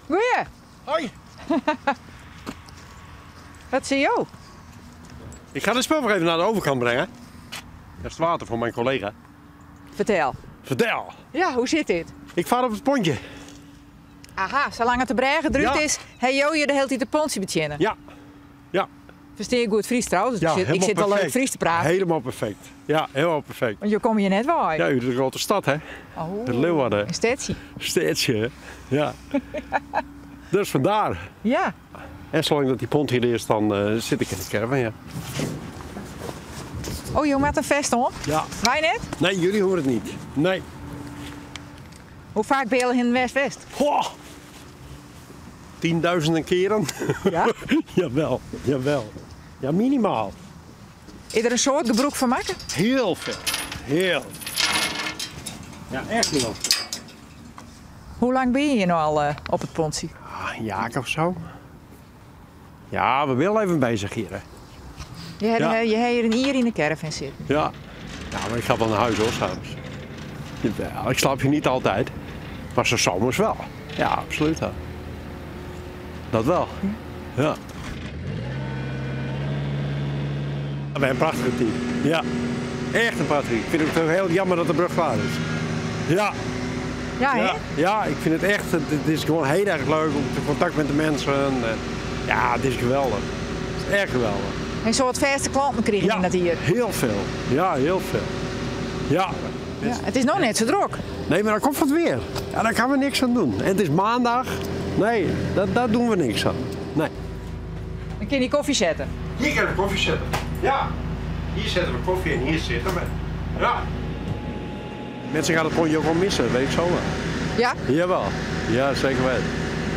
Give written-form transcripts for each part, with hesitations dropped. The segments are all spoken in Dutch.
Goeie. Hoi. Wat zie je? Ik ga de spul nog even naar de overkant brengen. Dat is het water voor mijn collega. Vertel. Vertel. Ja, hoe zit dit? Ik vaar op het pontje. Aha, zolang het te bregen druk Ja. is, hij je de hele tijd de pontie bedienen. Ja. Ja. Versteer je goed Fries trouwens? Ja, ik helemaal zit wel leuk perfect. Fries te praten. Helemaal perfect. Ja, helemaal perfect. Want je kom je net wel. Ja, u is een grote stad, hè? Oh, Het Leeuwarden. een stedje. Steedsje, hè? Ja. Dus vandaar. Ja. En zolang dat die pont hier is, dan zit ik in de caravan, ja. Oh, je maakt een vest om? Ja. Wij net? Nee, jullie horen het niet. Nee. Hoe vaak ben je al in West-West? Goh. 10.000 keren. Ja. Jawel, jawel. Ja, minimaal. Is er een soort gebroek van maken? Heel veel. Heel. Ja, echt heel veel. Hoe lang ben je hier nou al op het pontje? Een jaar of zo. Ja, we willen even bezig hier, hè. Je hebt Ja. hier een hier in de caravan zitten. Ja. Ja, maar ik ga wel naar huis hoor, s'avonds. Ja, ik slaap hier niet altijd. Maar zo zomers wel. Ja, absoluut. Hè. Dat wel. Ja. We hebben een prachtige team. Ja. Echt een prachtige. Ik vind het ook heel jammer dat de brug klaar is. Ja. Ja, hè? Ja, ja, ik vind het echt, het is gewoon heel erg leuk om te contact met de mensen. En, ja, het is geweldig. Het is echt geweldig. Een soort vaste klanten krijgen Ja, in dat hier. heel veel. Ja, heel veel. Ja. Ja, het is nog net zo druk. Nee, maar dan komt het weer. Ja, daar gaan we niks aan doen. En het is maandag. Nee, daar doen we niks aan. Nee. Dan kun je die koffie zetten. Hier kan ik koffie zetten. Ja. Hier zetten we koffie en hier zitten we. Ja. Mensen gaan het pontje ook wel missen, weet ik zo wel. Ja? Jawel. Ja, zeker weten.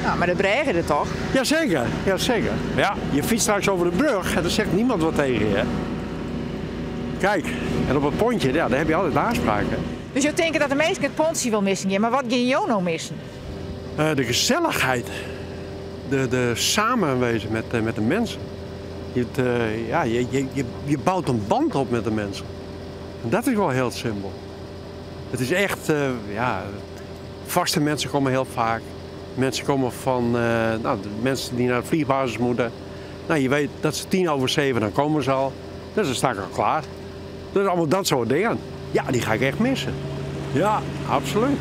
Nou, maar dat bregen er toch? Jazeker, jazeker. Ja, je fietst straks over de brug en er zegt niemand wat tegen je. Kijk, en op het pontje, ja, daar heb je altijd aanspraken. Dus je denkt dat de meesten het pontje wil missen, ja, maar wat ga je nou missen? De gezelligheid. De samenwezen met de mensen. Je bouwt een band op met de mensen. En dat is wel heel simpel. Het is echt, vaste mensen komen heel vaak. Mensen komen van, de mensen die naar de vliegbasis moeten. Nou, je weet dat ze 7:10, dan komen ze al. Dus dan sta ik al klaar. Dus allemaal dat soort dingen. Ja, die ga ik echt missen. Ja, absoluut.